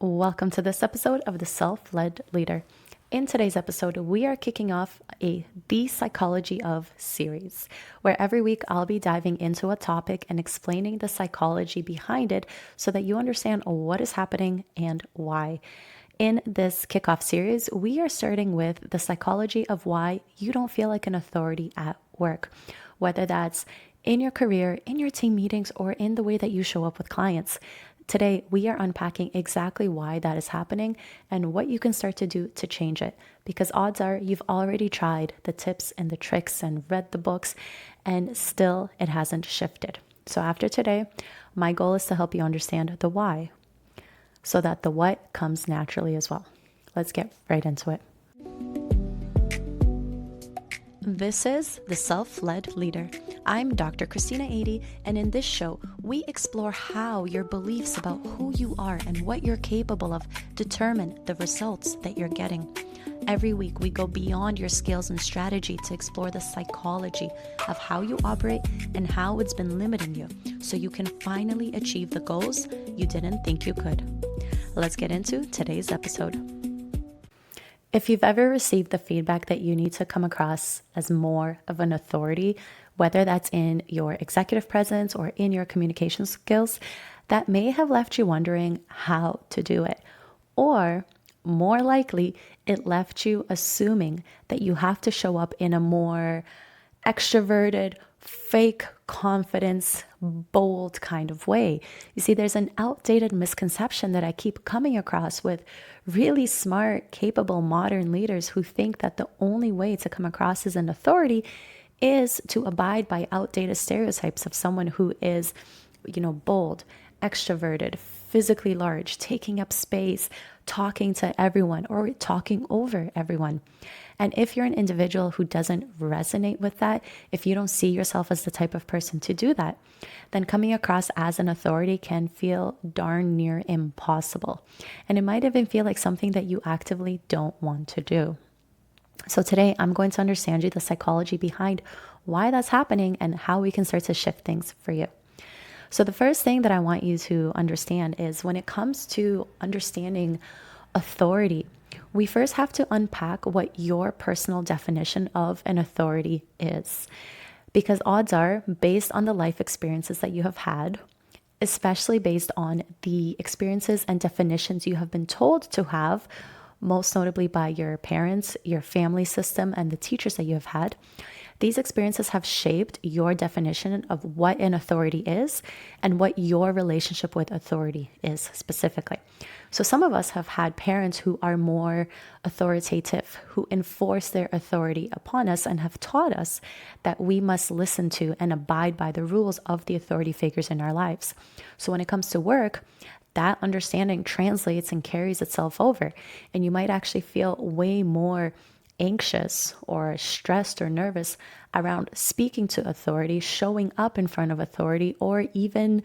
Welcome to this episode of The Self-Led Leader. In today's episode, we are kicking off The Psychology of series, where every week I'll be diving into a topic and explaining the psychology behind it so that you understand what is happening and why. In this kickoff series, we are starting with the psychology of why you don't feel like an authority at work, whether that's in your career, in your team meetings, or in the way that you show up with clients. Today, we are unpacking exactly why that is happening and what you can start to do to change it. Because odds are you've already tried the tips and the tricks and read the books, and still it hasn't shifted. So after today, my goal is to help you understand the why so that the what comes naturally as well. Let's get right into it. This is The Self-Led Leader. I'm Dr. Christina Adey, and in this show, we explore how your beliefs about who you are and what you're capable of determine the results that you're getting. Every week, we go beyond your skills and strategy to explore the psychology of how you operate and how it's been limiting you so you can finally achieve the goals you didn't think you could. Let's get into today's episode. If you've ever received the feedback that you need to come across as more of an authority, whether that's in your executive presence or in your communication skills, that may have left you wondering how to do it. Or more likely, it left you assuming that you have to show up in a more extroverted, fake confidence, bold kind of way. You see, there's an outdated misconception that I keep coming across with really smart, capable, modern leaders who think that the only way to come across as an authority is to abide by outdated stereotypes of someone who is, bold, extroverted, physically large, taking up space, talking to everyone or talking over everyone. And if you're an individual who doesn't resonate with that, if you don't see yourself as the type of person to do that, then coming across as an authority can feel darn near impossible. And it might even feel like something that you actively don't want to do. So today I'm going to understand you the psychology behind why that's happening and how we can start to shift things for you. So the first thing that I want you to understand is when it comes to understanding authority, we first have to unpack what your personal definition of an authority is. Because odds are, based on the life experiences that you have had, especially based on the experiences and definitions you have been told to have, most notably by your parents, your family system, and the teachers that you have had, these experiences have shaped your definition of what an authority is and what your relationship with authority is specifically. So some of us have had parents who are more authoritative, who enforce their authority upon us and have taught us that we must listen to and abide by the rules of the authority figures in our lives. So when it comes to work, that understanding translates and carries itself over, and you might actually feel way more anxious or stressed or nervous around speaking to authority, showing up in front of authority, or even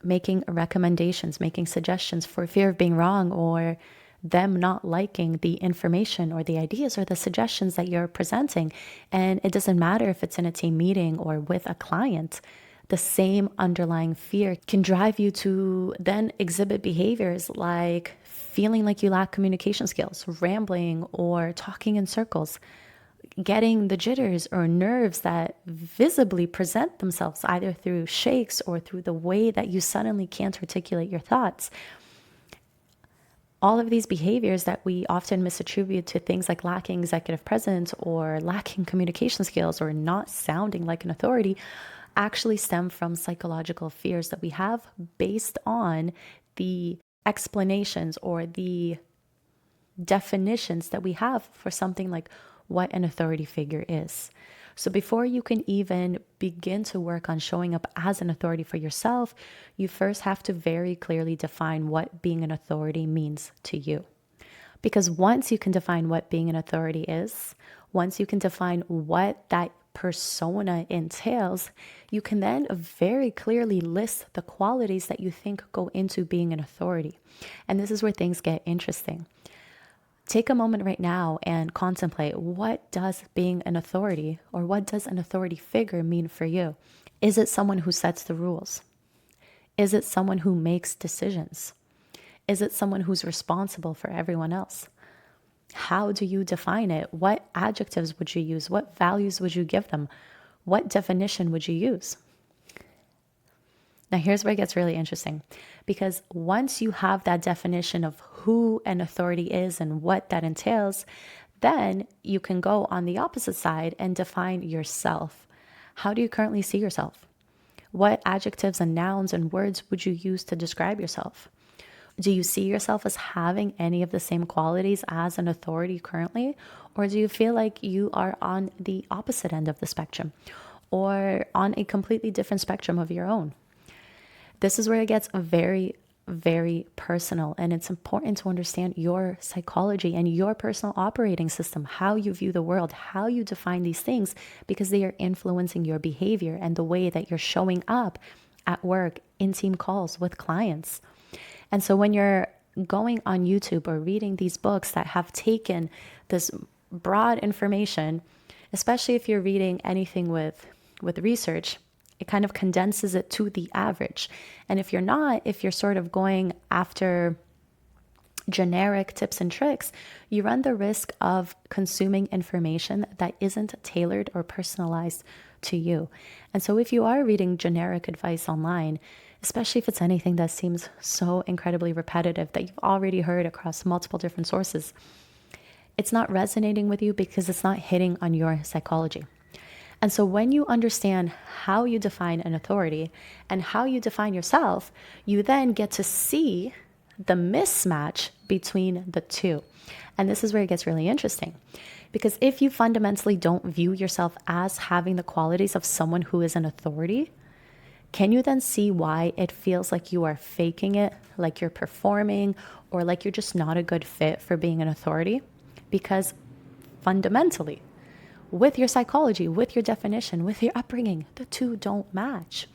making recommendations, making suggestions for fear of being wrong or them not liking the information or the ideas or the suggestions that you're presenting. And it doesn't matter if it's in a team meeting or with a client. The same underlying fear can drive you to then exhibit behaviors like feeling like you lack communication skills, rambling or talking in circles, getting the jitters or nerves that visibly present themselves either through shakes or through the way that you suddenly can't articulate your thoughts. All of these behaviors that we often misattribute to things like lacking executive presence or lacking communication skills or not sounding like an authority actually stem from psychological fears that we have based on the explanations or the definitions that we have for something like what an authority figure is. So before you can even begin to work on showing up as an authority for yourself, you first have to very clearly define what being an authority means to you. Because once you can define what being an authority is, once you can define what that persona entails, you can then very clearly list the qualities that you think go into being an authority. And this is where things get interesting. Take a moment right now and contemplate, what does being an authority or what does an authority figure mean for you? Is it someone who sets the rules? Is it someone who makes decisions? Is it someone who's responsible for everyone else? How do you define it? What adjectives would you use? What values would you give them? What definition would you use? Now, here's where it gets really interesting, because once you have that definition of who an authority is and what that entails, then you can go on the opposite side and define yourself. How do you currently see yourself? What adjectives and nouns and words would you use to describe yourself? Do you see yourself as having any of the same qualities as an authority currently? Or do you feel like you are on the opposite end of the spectrum or on a completely different spectrum of your own? This is where it gets very, very personal, and it's important to understand your psychology and your personal operating system, how you view the world, how you define these things, because they are influencing your behavior and the way that you're showing up at work, in team calls with clients. And so when you're going on YouTube or reading these books that have taken this broad information, especially if you're reading anything with research, it kind of condenses it to the average. And if you're not, if you're sort of going after generic tips and tricks, you run the risk of consuming information that isn't tailored or personalized to you. And so if you are reading generic advice online, especially if it's anything that seems so incredibly repetitive that you've already heard across multiple different sources, it's not resonating with you because it's not hitting on your psychology. And so when you understand how you define an authority and how you define yourself, you then get to see the mismatch between the two. And this is where it gets really interesting. Because if you fundamentally don't view yourself as having the qualities of someone who is an authority, can you then see why it feels like you are faking it, like you're performing, or like you're just not a good fit for being an authority? Because fundamentally, with your psychology, with your definition, with your upbringing, the two don't match.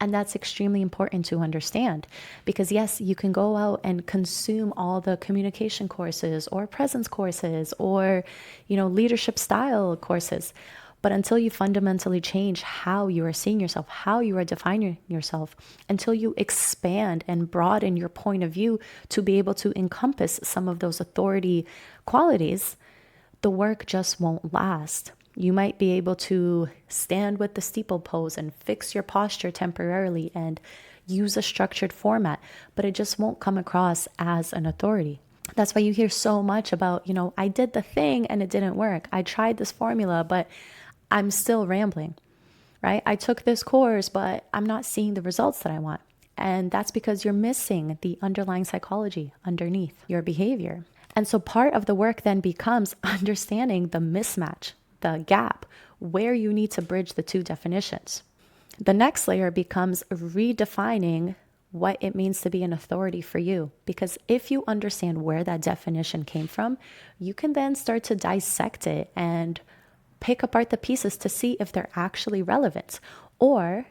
And that's extremely important to understand, because yes, you can go out and consume all the communication courses or presence courses or, leadership style courses. But until you fundamentally change how you are seeing yourself, how you are defining yourself, until you expand and broaden your point of view to be able to encompass some of those authority qualities, the work just won't last. You might be able to stand with the steeple pose and fix your posture temporarily and use a structured format, but it just won't come across as an authority. That's why you hear so much about, I did the thing and it didn't work. I tried this formula, but I'm still rambling, right? I took this course, but I'm not seeing the results that I want. And that's because you're missing the underlying psychology underneath your behavior. And so part of the work then becomes understanding the mismatch, the gap, where you need to bridge the two definitions. The next layer becomes redefining what it means to be an authority for you. Because if you understand where that definition came from, you can then start to dissect it and pick apart the pieces to see if they're actually relevant. Or,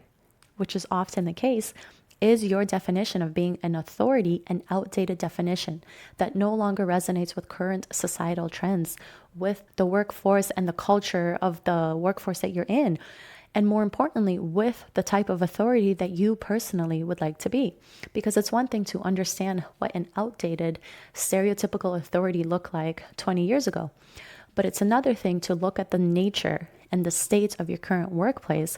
which is often the case, is your definition of being an authority an outdated definition that no longer resonates with current societal trends, with the workforce and the culture of the workforce that you're in, and more importantly, with the type of authority that you personally would like to be? Because it's one thing to understand what an outdated, stereotypical authority looked like 20 years ago, but it's another thing to look at the nature and the state of your current workplace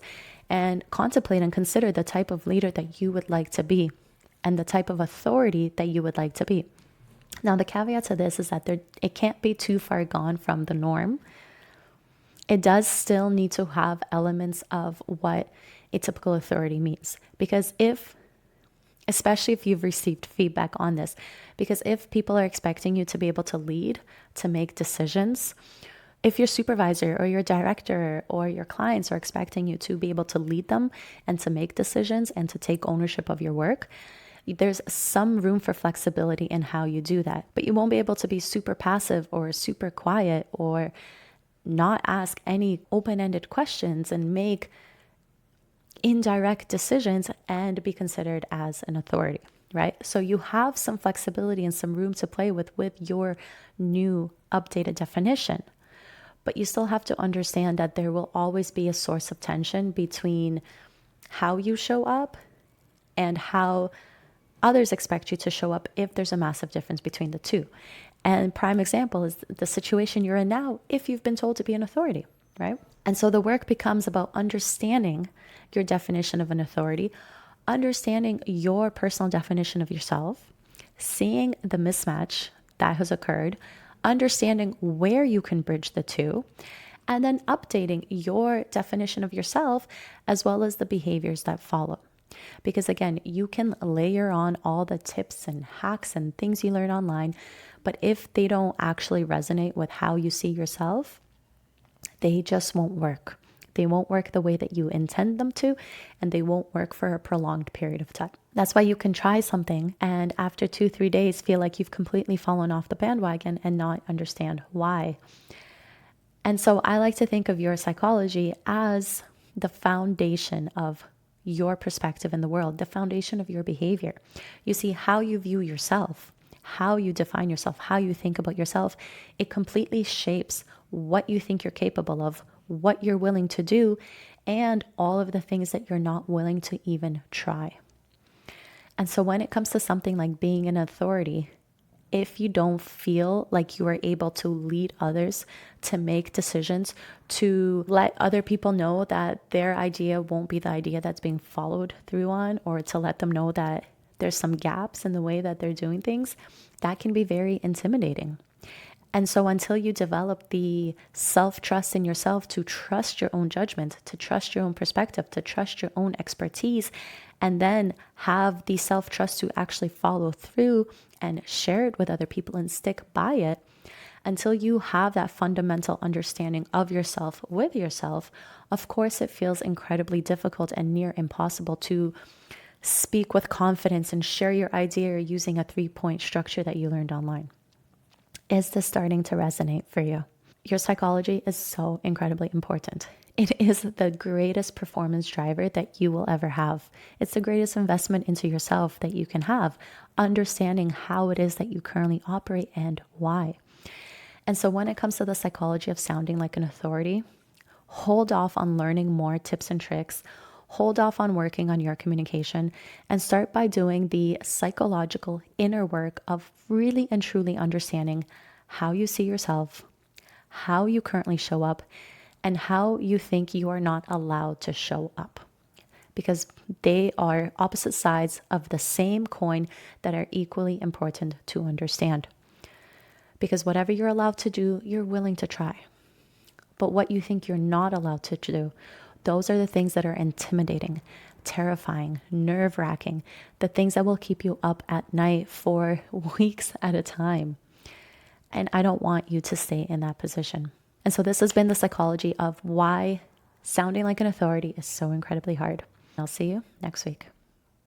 and contemplate and consider the type of leader that you would like to be and the type of authority that you would like to be. Now, the caveat to this is that it can't be too far gone from the norm. It does still need to have elements of what a typical authority means. Because especially if you've received feedback on this, because if people are expecting you to be able to lead, to make decisions, if your supervisor or your director or your clients are expecting you to be able to lead them and to make decisions and to take ownership of your work, there's some room for flexibility in how you do that. But you won't be able to be super passive or super quiet or not ask any open-ended questions and make indirect decisions and be considered as an authority, right? So you have some flexibility and some room to play with your new updated definition. But you still have to understand that there will always be a source of tension between how you show up and how others expect you to show up if there's a massive difference between the two. And prime example is the situation you're in now if you've been told to be an authority, right? And so the work becomes about understanding your definition of an authority, understanding your personal definition of yourself, seeing the mismatch that has occurred, understanding where you can bridge the two, and then updating your definition of yourself as well as the behaviors that follow. Because again, you can layer on all the tips and hacks and things you learn online, but if they don't actually resonate with how you see yourself, they just won't work. They won't work the way that you intend them to, and they won't work for a prolonged period of time. That's why you can try something and after 2-3 days feel like you've completely fallen off the bandwagon and not understand why. And so I like to think of your psychology as the foundation of your perspective in the world, the foundation of your behavior. You see, how you view yourself, how you define yourself, how you think about yourself, it completely shapes what you think you're capable of, what you're willing to do, and all of the things that you're not willing to even try. And so when it comes to something like being an authority, if you don't feel like you are able to lead others, to make decisions, to let other people know that their idea won't be the idea that's being followed through on, or to let them know that there's some gaps in the way that they're doing things, that can be very intimidating. And so until you develop the self-trust in yourself to trust your own judgment, to trust your own perspective, to trust your own expertise, and then have the self-trust to actually follow through and share it with other people and stick by it, until you have that fundamental understanding of yourself with yourself, of course, it feels incredibly difficult and near impossible to speak with confidence and share your idea using a 3-point structure that you learned online. Is this starting to resonate for you? Your psychology is so incredibly important. It is the greatest performance driver that you will ever have. It's the greatest investment into yourself that you can have, understanding how it is that you currently operate and why. And so when it comes to the psychology of sounding like an authority, hold off on learning more tips and tricks. Hold off on working on your communication and start by doing the psychological inner work of really and truly understanding how you see yourself, how you currently show up, and how you think you are not allowed to show up. Because they are opposite sides of the same coin that are equally important to understand. Because whatever you're allowed to do, you're willing to try. But what you think you're not allowed to do, those are the things that are intimidating, terrifying, nerve-wracking, the things that will keep you up at night for weeks at a time. And I don't want you to stay in that position. And so this has been the psychology of why sounding like an authority is so incredibly hard. I'll see you next week.